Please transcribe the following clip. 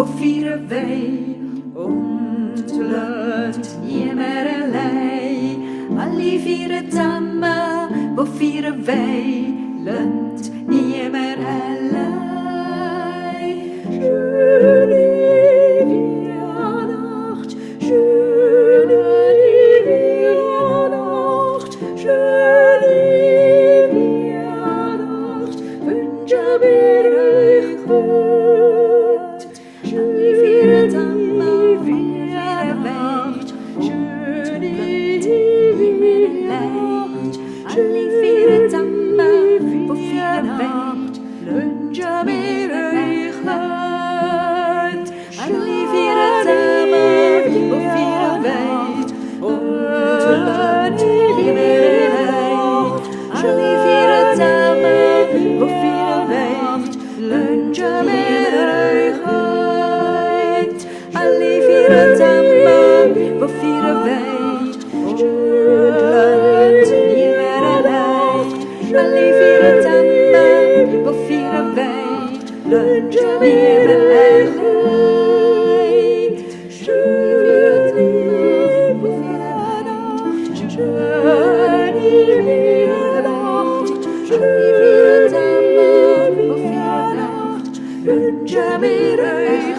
wat vieren wij? Ontlunt niet meer lei. Alle vieren samen, wat vieren wij? Lunt niet meer lei. Schöne Weihnacht, schöne Weihnacht, schöne Weihnacht, wünsche mir euch Gott. Alle vieren samen, Weihnacht, schöne Weihnacht, alle vieren samen, wo Weihnacht, wünsche mir euch Gott. Alle vieren samen, wo Weihnacht, und die Weihnacht, alle vieren samen, wo Weihnacht, wünsche mir euch Gott. Alle vieren samen, wo Weihnacht, und die Weihnacht, alle vieren samen, wo Weihnacht, wünsche mir euch Gott. Wünsche mir euch